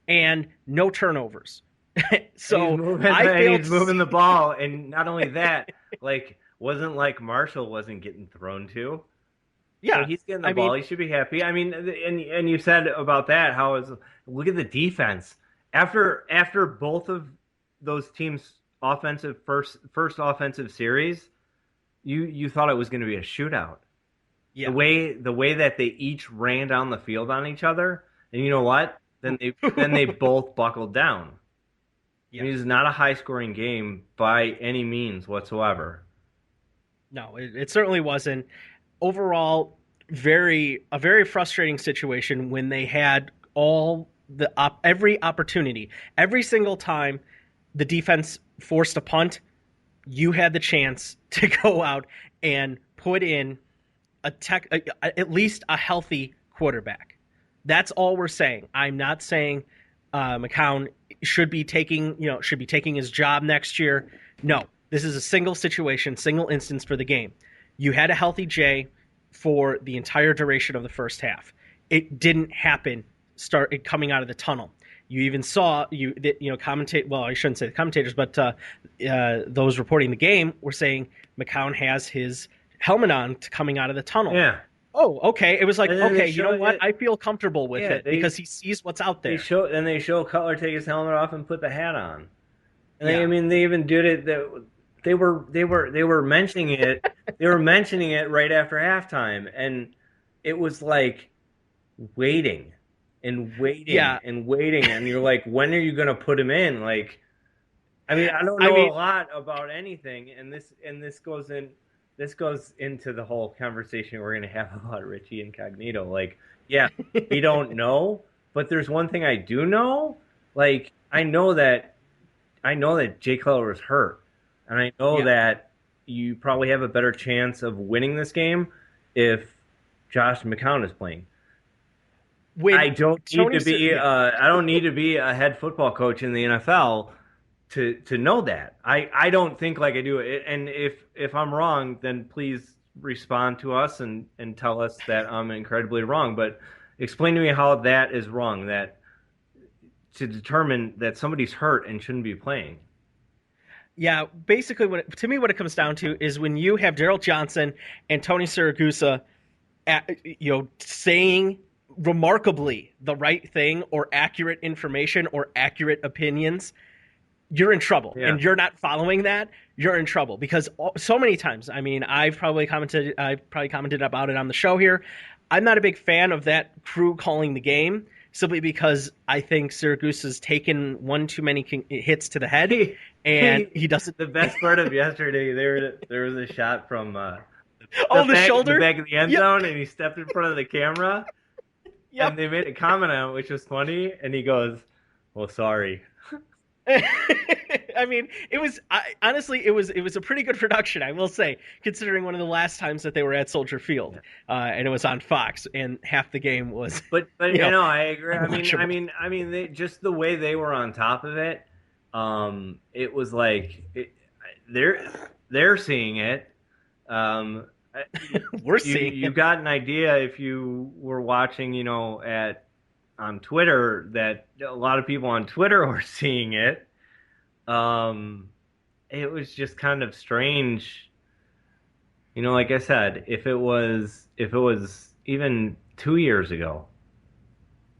and no turnovers. And he's So moving, I and failed he's to moving the see. ball, and not only that, like wasn't like Marshall wasn't getting thrown to. So Yeah, he's getting the I ball. mean, He should be happy. I mean, and you said about that how is look at the defense after both of those teams' offensive first offensive series, you thought it was going to be a shootout. The yeah. way that they each ran down the field on each other, and you know what? Then they both buckled down. I Yeah. mean, it's not a high scoring game by any means whatsoever. No, it certainly wasn't. Overall, a very frustrating situation when they had every opportunity, every single time the defense forced a punt, you had the chance to go out and put in at least a healthy quarterback. That's all we're saying. I'm not saying McCown should be taking his job next year. No, this is a single situation, single instance for the game. You had a healthy Jay for the entire duration of the first half. It didn't happen. Start coming out of the tunnel. You even saw commentate. Well, I shouldn't say the commentators, but those reporting the game were saying McCown has his helmet on coming out of the tunnel. Yeah, Oh, okay. It was like, and then they okay, you know show what? it. I feel comfortable with Yeah, it because he sees what's out they there. show and they show Cutler take his helmet off and put the hat on. And I Yeah. mean, they even did it. That they were mentioning it. They were mentioning it right after halftime, and it was like waiting and waiting Yeah. and waiting, and you're like, when are you gonna put him in? Like, I mean, I don't I know mean, a lot about anything, and this goes into the whole conversation we're gonna have about Richie Incognito. Like, yeah, we don't know, but there's one thing I do know. Like, I know that Jay Cutler was hurt, and I know yeah. that you probably have a better chance of winning this game if Josh McCown is playing. I When don't need Tony, to be yeah, I don't need to be a head football coach in the NFL to know that. I don't think like I do it. And if I'm wrong, then please respond to us and tell us that I'm incredibly wrong. But explain to me how that is wrong. That to determine that somebody's hurt and shouldn't be playing. yeah. Basically, to me, what it comes down to is when you have Daryl Johnson and Tony Siragusa, saying remarkably the right thing or accurate information or accurate opinions, you're in trouble, Yeah. and you're not following that, you're in trouble because so many times, I mean, I've probably commented about it on the show here. I'm not a big fan of that crew calling the game simply because I think Syracuse has taken one too many hits to the head, He, and he, he doesn't. the best part of yesterday, there was a shot from Oh, the the shoulder. back of the end Yep. zone, and he stepped in front of the camera, and Yep. they made a comment on it, which was funny, and he goes, "Well, sorry." I mean, honestly, it was a pretty good production, I will say, considering one of the last times that they were at Soldier Field, and it was on Fox, and half the game was, But you you know, know, I agree. unwatchable. Just the way they were on top of it, it was like they're they're seeing it. Um, We're seeing you it. got an idea if you were watching, at on Twitter that a lot of people on Twitter were seeing it. Um, it was just kind of strange. Like I said, if it was even 2 years ago,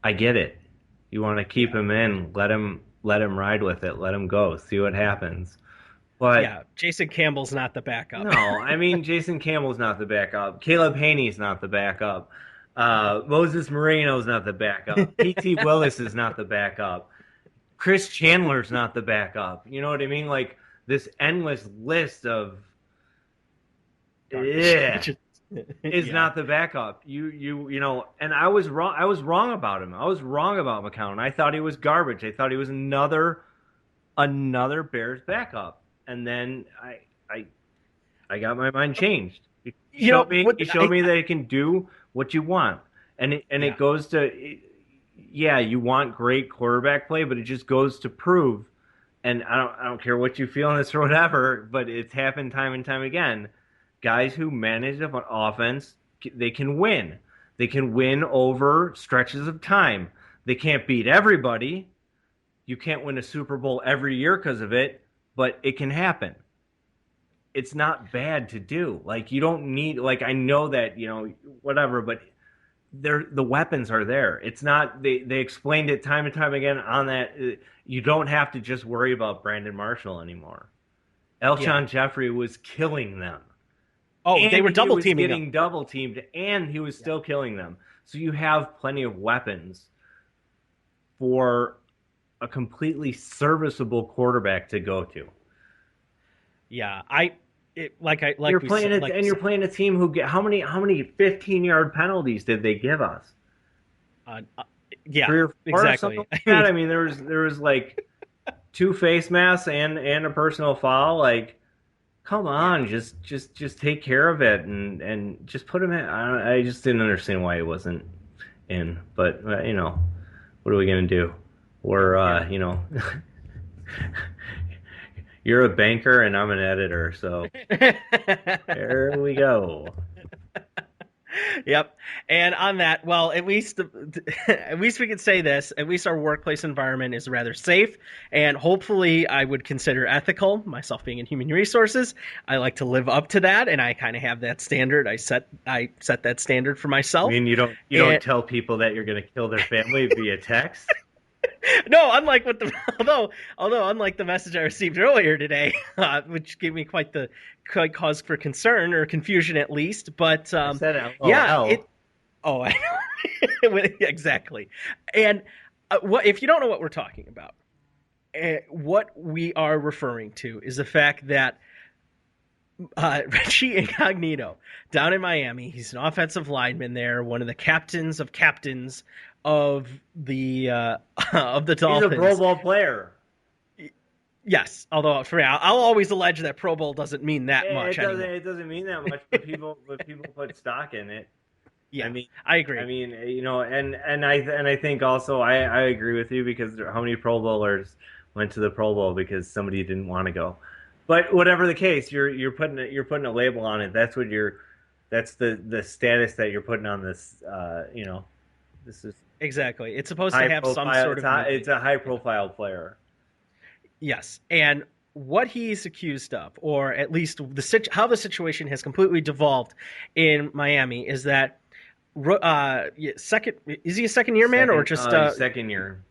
I get it. You want to keep Yeah, him in, let him ride with it, let him go, see what happens. But yeah. Jason Campbell's not the backup. no, I mean Jason Campbell's not the backup. Caleb Haney's not the backup. Moses Moreno's not the backup. P.T. Willis is not the backup. Chris Chandler's not the backup. You know what I mean? Like this endless list of Garbage. yeah Just, is yeah, not the backup. And I was wrong. I was wrong about him. I was wrong about McCown. I thought he was garbage. I thought he was another Bears backup. And then I got my mind changed. He showed me what he showed me that he can do what you want. And it yeah, goes to yeah, you want great quarterback play, but it just goes to prove, and I don't care what you feel on this or whatever, but it's happened time and time again. Guys who manage an offense, they can win. They can win over stretches of time. They can't beat everybody. You can't win a Super Bowl every year because of it, but it can happen. It's not bad to do. Like you don't need like I know that, whatever, but the weapons are there. It's not they explained it time and time again on that you don't have to just worry about Brandon Marshall anymore. Yeah. Elshon Jeffrey was killing them. Oh, they And were he double was teaming him. getting double teamed and he was Yeah. still killing them. So you have plenty of weapons for a completely serviceable quarterback to go to. Yeah. I it, like I You're like we playing said it, like we and you're said. playing a team who get how many 15-yard penalties did they give us? Uh, uh, yeah, 3 or 4 or something exactly. like I that. mean, I mean, there was like two face masks and a personal foul. Like, come yeah. on, just take care of it and just put him in. I just didn't understand why he wasn't in. But what are we gonna do? We're Yeah. you're a banker and I'm an editor, so there we go. Yep. And on that, well, at least at least we could say this. At least our workplace environment is rather safe, and hopefully, I would consider ethical. Myself being in human resources, I like to live up to that, and I kind of have that standard. I set that standard for I myself. mean, you don't And tell people that you're gonna kill their family via text. no, unlike what the although unlike the message I received earlier today, which gave me quite cause for concern or confusion at least. But I said yeah, LOL. oh, I know. Exactly. And what if you don't know what we're talking about? What we are referring to is the fact that Richie Incognito down in Miami, he's an offensive lineman there, one of the captains of captains of the of the He's a Pro Dolphins. Bowl player. Yes, although for me, I'll always allege that Pro Bowl doesn't mean that It much doesn't anymore. it doesn't mean that much, but people put stock in it. I Yeah, mean, I I agree. mean, and I think also I agree with you because how many Pro Bowlers went to the Pro Bowl because somebody didn't want to go. But whatever the case, you're putting a label on it. That's the status that you're putting on this. This is Exactly. It's supposed to high have some profile. sort It's of it's meaning. a high profile player. Yes, and what he's accused of, or at least how the situation has completely devolved in Miami, is that second is he a second year man or Second just second year.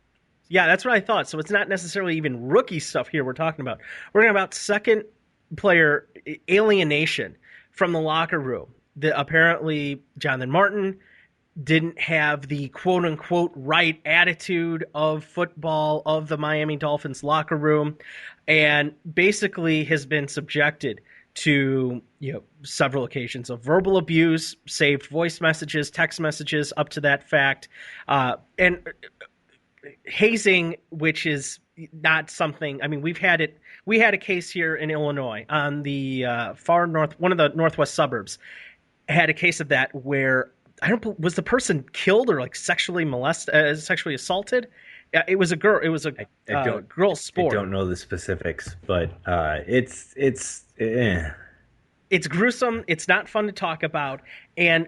yeah, that's what I thought. So it's not necessarily even rookie stuff here we're talking about. We're talking about second player alienation from the locker room. Apparently Jonathan Martin didn't have the quote unquote right attitude of football of the Miami Dolphins locker room and basically has been subjected to several occasions of verbal abuse, saved voice messages, text messages up to that fact, and hazing, which is not something. I mean, we've had it. We had a case here in Illinois on the far north, one of the northwest suburbs, had a case of that where I don't was the person killed or like sexually molested, sexually assaulted. It was a girl. It was a I don't girl I sport. don't know the specifics, but it's. It's gruesome. It's not fun to talk about, and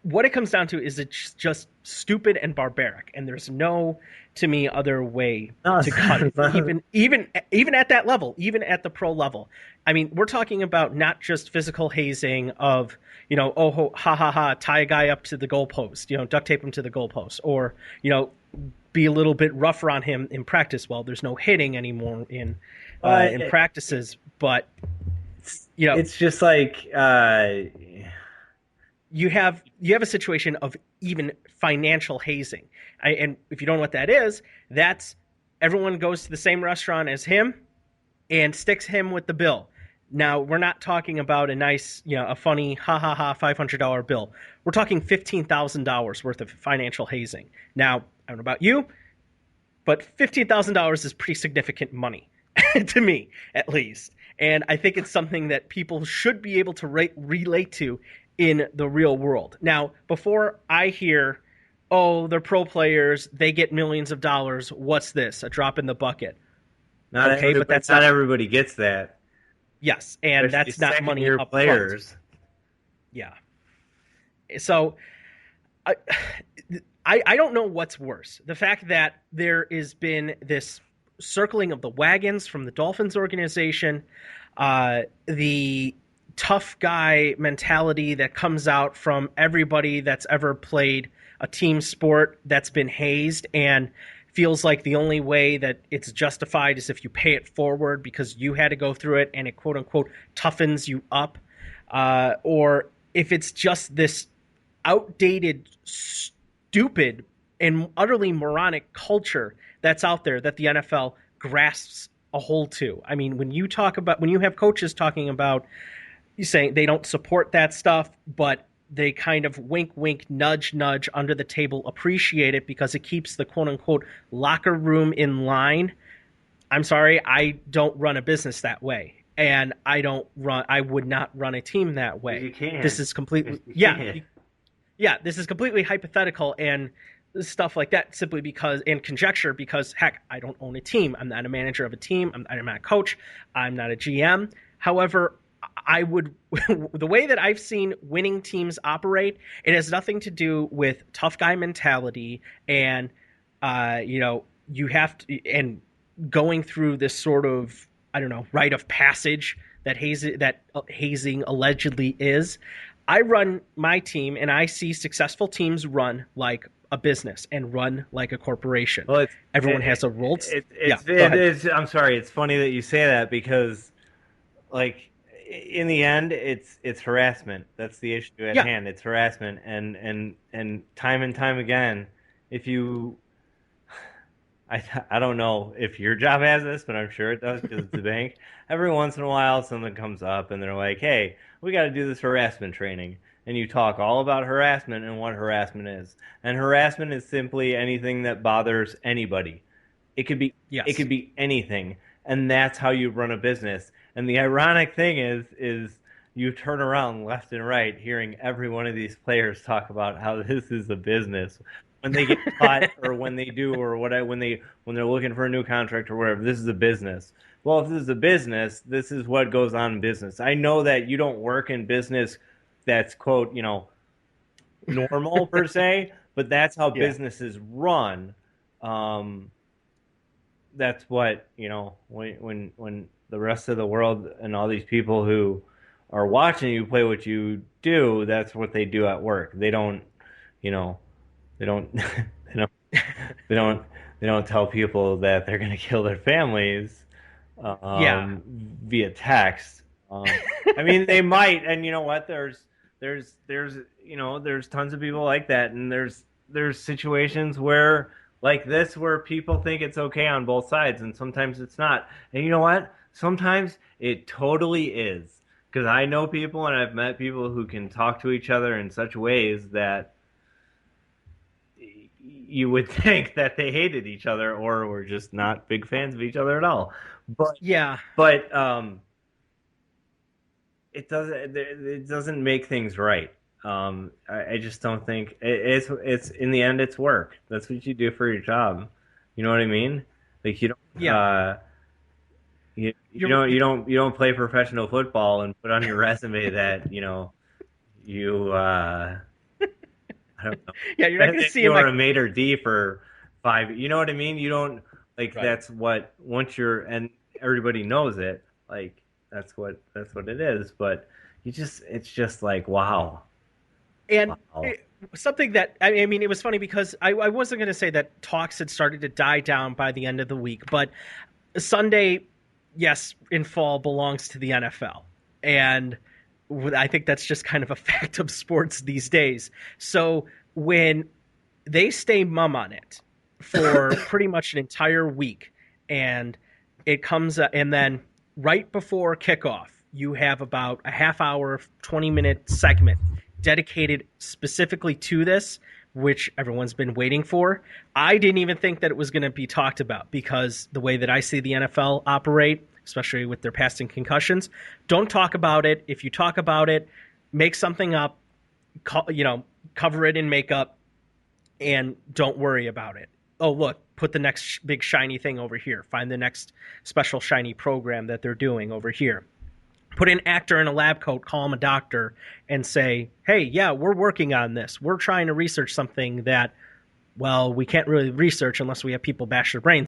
what it comes down to is it's just stupid and barbaric, and there's no, to me, other way No, to cut it. it's not. Even at that level, even at the pro level. I mean, we're talking about not just physical hazing of oh ha ha ha, tie a guy up to the goalpost, duct tape him to the goalpost, or be a little bit rougher on him in practice. Well, there's no hitting anymore in But practices, but it's you know it's just like you have a situation of even financial hazing. And if you don't know what that is, that's everyone goes to the same restaurant as him and sticks him with the bill. Now, we're not talking about a nice, a funny, ha ha ha, $500 bill. We're talking $15,000 worth of financial hazing. Now, I don't know about you, but $15,000 is pretty significant money to me, at least. And I think it's something that people should be able to relate to in the real world. Now, before I hear, oh, they're pro players, they get millions of dollars, what's this? A drop in the bucket. not Okay, but everybody that's not not, everybody gets that, yes, and especially that's not second money year up front. players. Yeah. So I, I don't know what's worse. The fact that there has been this circling of the wagons from the Dolphins organization, the tough guy mentality that comes out from everybody that's ever played a team sport that's been hazed and feels like the only way that it's justified is if you pay it forward because you had to go through it and it quote unquote toughens you up. Or if it's just this outdated, stupid, and utterly moronic culture that's out there that the NFL grasps a hold to. I mean, when you have coaches talking about, you saying they don't support that stuff, but they kind of wink, wink, nudge, nudge under the table, appreciate it because it keeps the quote unquote locker room in line. I'm sorry, I don't run a business that way. And I would not run a team that way. You can. This is completely, You yeah, can. yeah, this is completely hypothetical and stuff like that simply because, and conjecture because, heck, I don't own a team. I'm not a manager of a team. I'm not a coach. I'm not a GM. However, I would, the way that I've seen winning teams operate, it has nothing to do with tough guy mentality and, you have to, and going through this sort of, I don't know, rite of passage that hazing allegedly is. I run my team and I see successful teams run like a business and run like a corporation. Well, Everyone has a role. I'm sorry. It's funny that you say that because, like, in the end, it's harassment. That's the issue at hand. It's harassment, and time again, if you, I don't know if your job has this, but I'm sure it does because it's a bank. Every once in a while, something comes up, and they're like, "Hey, we got to do this harassment training." And you talk all about harassment and what harassment is. And harassment is simply anything that bothers anybody. It could be anything. And that's how you run a business. And the ironic thing is you turn around left and right hearing every one of these players talk about how this is a business. When they get caught or when they do or when they're looking for a new contract or whatever, this is a business. Well, if this is a business, this is what goes on in business. I know that you don't work in business that's quote, normal per se, but that's how businesses run. That's what, when the rest of the world and all these people who are watching you play what you do, that's what they do at work. They don't, they don't, they don't, they don't tell people that they're going to kill their families, via text. I mean, they might, and you know what? There's tons of people like that, and there's situations where like this where people think it's okay on both sides, and sometimes it's not. And you know what? Sometimes it totally is, because I know people and I've met people who can talk to each other in such ways that you would think that they hated each other or were just not big fans of each other at all. But it doesn't make things right. I just don't think it's in the end it's work. That's what you do for your job. You know what I mean? Like you don't you don't play professional football and put on your resume that I don't know. Yeah, you're not going to see you him are a maitre d for 5. You know what I mean? You don't right. That's what once you're and everybody knows it. Like that's what it is. But it's just like wow. And something that I mean, it was funny because I wasn't going to say that talks had started to die down by the end of the week, but Sunday, yes, in fall belongs to the NFL, and I think that's just kind of a fact of sports these days. So when they stay mum on it for pretty much an entire week, and it comes and then right before kickoff, you have about a half hour, 20-minute segment dedicated specifically to this, which everyone's been waiting for. I didn't even think that it was going to be talked about because the way that I see the NFL operate, especially with their passing concussions, don't talk about it. If you talk about it, make something up, cover it in makeup, and don't worry about it. Oh, look, put the next big shiny thing over here. Find the next special shiny program that they're doing over here. Put an actor in a lab coat, call him a doctor, and say, hey, yeah, we're working on this. We're trying to research something that well, we can't really research unless we have people bash their brains